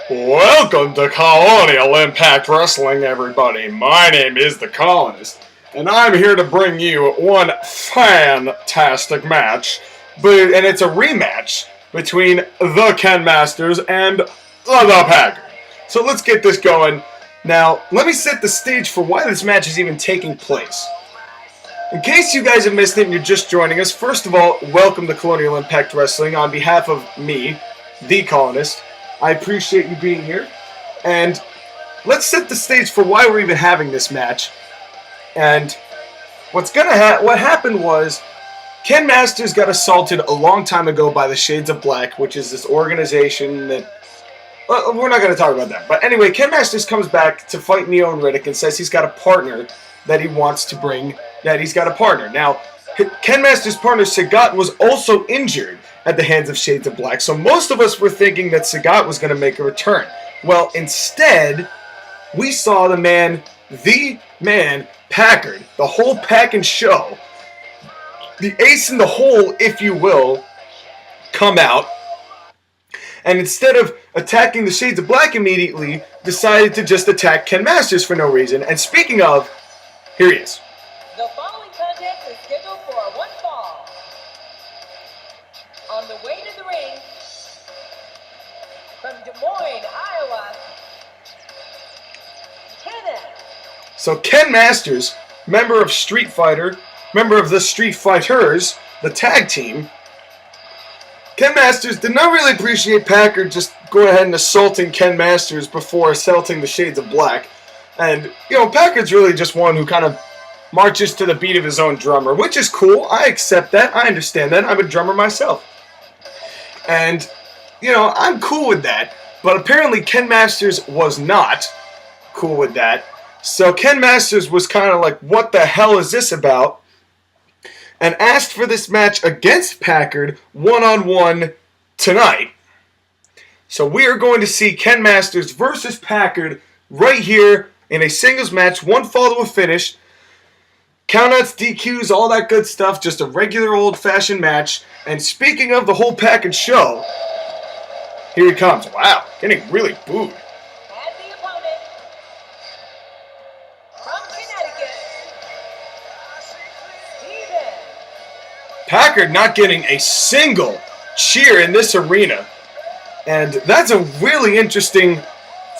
Welcome to Colonial Impact Wrestling, everybody. My name is the Colonist, and I'm here to bring you one fantastic match, and it's a rematch between the Ken Masters and the Packard. So let's get this going. Now, let me set the stage for why this match is even taking place. In case you guys have missed it and you're just joining us, first of all, welcome to Colonial Impact Wrestling on behalf of me, the Colonist. I appreciate you being here, and let's set the stage for why we're even having this match. And what happened was Ken Masters got assaulted a long time ago by the Shades of Black, which is this organization that we're not going to talk about that. But anyway, Ken Masters comes back to fight Neo and Riddick and says he's got a partner that he wants to bring. That he's got a partner now. Ken Masters' partner Sagat was also injured at the hands of Shades of Black, so most of us were thinking that Sagat was going to make a return. Well, instead, we saw the man, Packard, the whole pack and show, the ace in the hole, if you will, come out, and instead of attacking the Shades of Black immediately, decided to just attack Ken Masters for no reason. And speaking of, here he is. The following contest is scheduled for one fall. On the way to the ring, from Des Moines, Iowa, Kenneth. So Ken Masters, member of the Street Fighters, the tag team. Ken Masters did not really appreciate Packard just go ahead and assaulting Ken Masters before assaulting the Shades of Black. And, Packard's really just one who kind of marches to the beat of his own drummer, which is cool. I accept that. I understand that. I'm a drummer myself. And, I'm cool with that. But apparently Ken Masters was not cool with that. So Ken Masters was kind of like, what the hell is this about? And asked for this match against Packard one-on-one tonight. So we are going to see Ken Masters versus Packard right here in a singles match, one fall to a finish. Countouts, DQs, all that good stuff. Just a regular old-fashioned match. And speaking of the whole package show, here he comes. Wow, getting really booed. And the opponent, from Connecticut, Steven. Packard not getting a single cheer in this arena. And that's a really interesting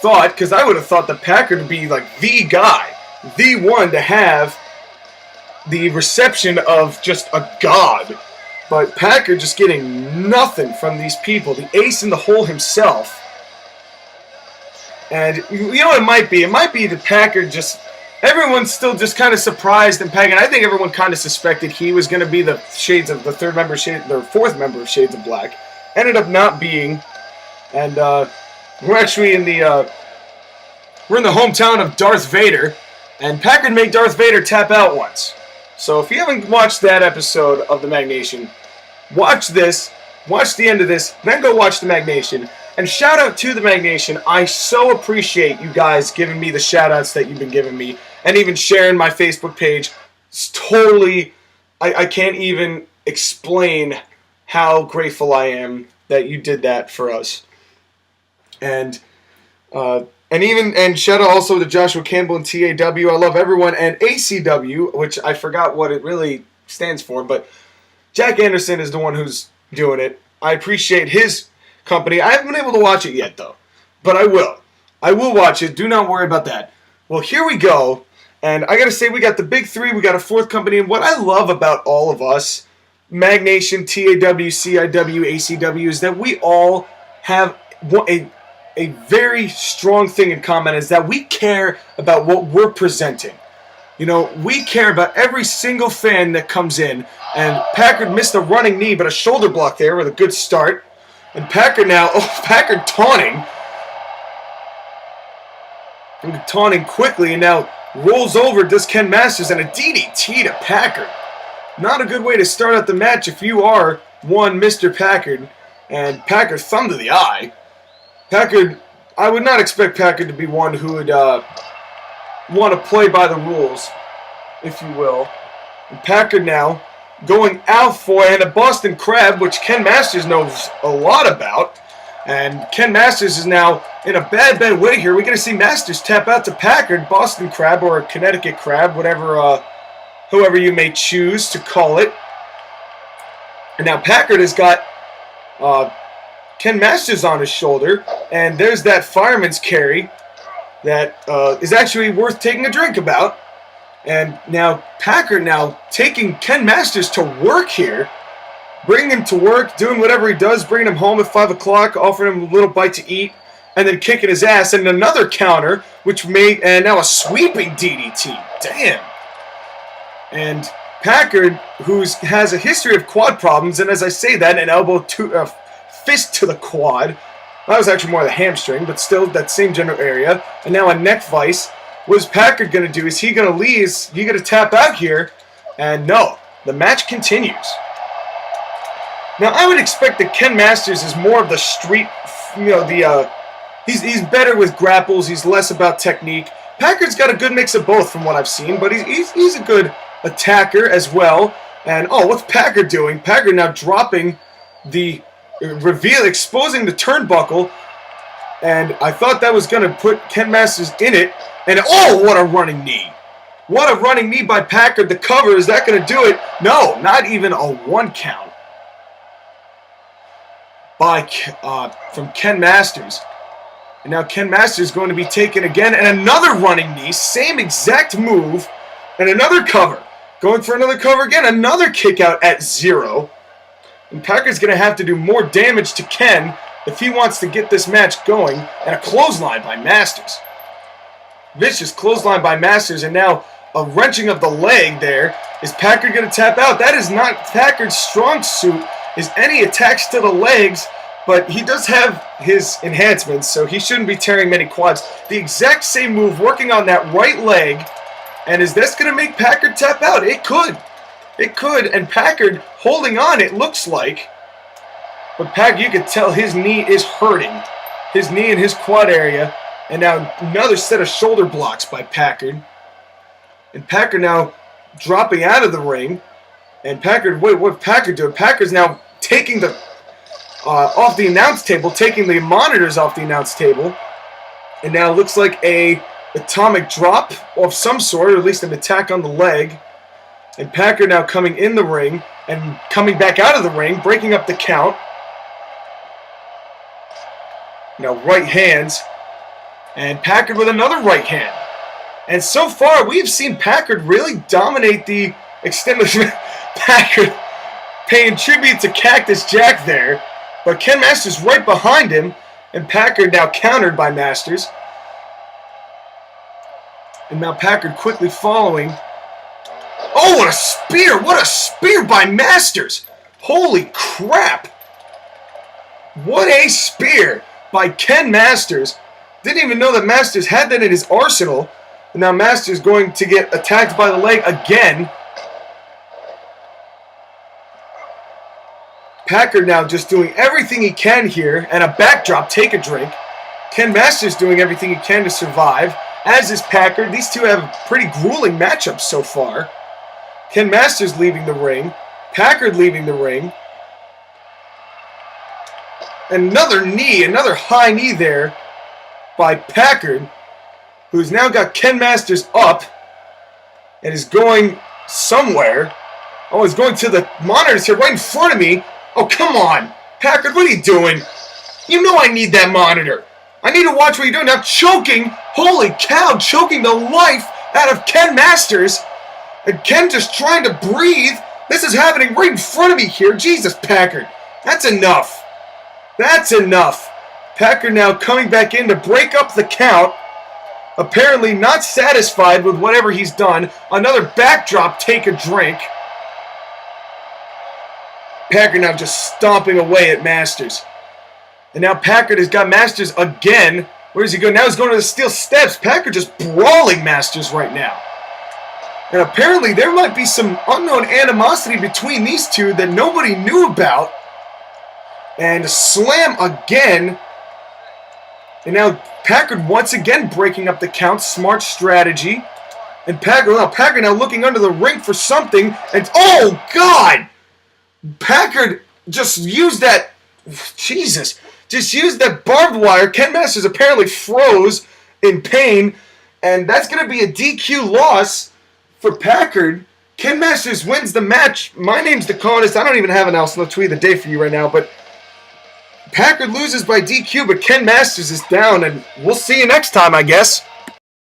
thought, because I would have thought that Packard would be like the guy, the one to have the reception of just a god. But Packard just getting nothing from these people. The ace in the hole himself. And it might be? It might be that Packard everyone's still just kind of surprised and Packard. I think everyone kind of suspected he was going to be the fourth member of Shades of Black. Ended up not being. And we're actually in the hometown of Darth Vader. And Packard made Darth Vader tap out once. So if you haven't watched that episode of the Magnation, watch this, watch the end of this, then go watch the Magnation. And shout out to the Magnation. I so appreciate you guys giving me the shout outs that you've been giving me. And even sharing my Facebook page. It's totally, I can't even explain how grateful I am that you did that for us. And shout out also to Joshua Campbell and CIW. I love everyone. And ACW, which I forgot what it really stands for, but Jack Anderson is the one who's doing it. I appreciate his company. I haven't been able to watch it yet, though, but I will. I will watch it. Do not worry about that. Well, here we go. And I got to say, we got the big three. We got a fourth company. And what I love about all of us, Magnation, TAW, CIW, ACW, is that we all have a very strong thing in common, is that we care about what we're presenting. We care about every single fan that comes in. And Packard missed a running knee, but a shoulder block there with a good start. And Packard taunting. And taunting quickly, and now rolls over, does Ken Masters, and a DDT to Packard. Not a good way to start out the match if you are one Mr. Packard. And Packard thumb to the eye. Packard, I would not expect Packard to be one who would want to play by the rules, if you will. And Packard now going out for a Boston Crab, which Ken Masters knows a lot about. And Ken Masters is now in a bad way here. We're going to see Masters tap out to Packard, Boston Crab, or Connecticut Crab, whatever, whoever you may choose to call it. And now Packard has got Ken Masters on his shoulder, and there's that fireman's carry that is actually worth taking a drink about. And now Packard now taking Ken Masters to work here, bringing him to work, doing whatever he does, bringing him home at 5 o'clock, offering him a little bite to eat, and then kicking his ass, and another counter, which made, and now a sweeping DDT. Damn. And Packard, who has a history of quad problems, and as I say that, an fist to the quad. That was actually more the hamstring, but still that same general area. And now a neck vice. What is Packard going to do? Is he going to leave? Is he going to tap out here? And no, the match continues. Now, I would expect that Ken Masters is more of the street, he's better with grapples. He's less about technique. Packard's got a good mix of both from what I've seen, but he's a good attacker as well. And, oh, what's Packard doing? Packard now dropping the exposing the turnbuckle. And I thought that was going to put Ken Masters in it. And, oh, what a running knee. What a running knee by Packard. The cover, is that going to do it? No, not even a 1 count. From Ken Masters. And now Ken Masters is going to be taken again, and another running knee, same exact move, and another cover. Going for another cover again, another kick out at 0. And Packard's going to have to do more damage to Ken if he wants to get this match going. And a clothesline by Masters. Vicious clothesline by Masters, and now a wrenching of the leg there. Is Packard going to tap out? That is not Packard's strong suit. Is any attacks to the legs, but he does have his enhancements, so he shouldn't be tearing many quads. The exact same move working on that right leg, and is this going to make Packard tap out? It could. It could, and Packard holding on, it looks like. But Packard, you could tell his knee is hurting. His knee and his quad area, and now another set of shoulder blocks by Packard. And Packard now dropping out of the ring. And Packard, wait, what Packard doing? Packard's now taking the off the announce table, taking the monitors off the announce table, and now looks like a atomic drop of some sort, or at least an attack on the leg. And Packard now coming in the ring and coming back out of the ring, breaking up the count. Now right hands, and Packard with another right hand. And so far, we've seen Packard really dominate the extended. Packard paying tribute to Cactus Jack there, but Ken Masters right behind him, and Packard now countered by Masters. And now Packard quickly following. Oh, what a spear! What a spear by Masters! Holy crap! What a spear by Ken Masters. Didn't even know that Masters had that in his arsenal. And now Masters going to get attacked by the leg again. Packard now just doing everything he can here, and a backdrop, take a drink. Ken Masters doing everything he can to survive, as is Packard. These two have pretty grueling matchups so far. Ken Masters leaving the ring, Packard leaving the ring. Another knee, another high knee there by Packard, who's now got Ken Masters up and is going somewhere. Oh, he's going to the monitors here right in front of me. Oh, come on. Packard, what are you doing? You know I need that monitor. I need to watch what you're doing. Now choking, holy cow, choking the life out of Ken Masters. And Ken just trying to breathe. This is happening right in front of me here. Jesus, Packard. That's enough. That's enough. Packard now coming back in to break up the count. Apparently not satisfied with whatever he's done. Another backdrop, take a drink. Packard now just stomping away at Masters. And now Packard has got Masters again. Where does he go? Now he's going to the steel steps. Packard just brawling Masters right now. And apparently there might be some unknown animosity between these two that nobody knew about. And slam again. And now Packard once again breaking up the count. Smart strategy. And Packard now looking under the ring for something. And oh, God! Packard just used that. Jesus. just used that barbed wire. Ken Masters apparently froze in pain, and that's going to be a DQ loss for Packard. Ken Masters wins the match. My name's the Colonist. I don't even have an else no tweet of the day for you right now, but Packard loses by DQ, but Ken Masters is down, and we'll see you next time, I guess.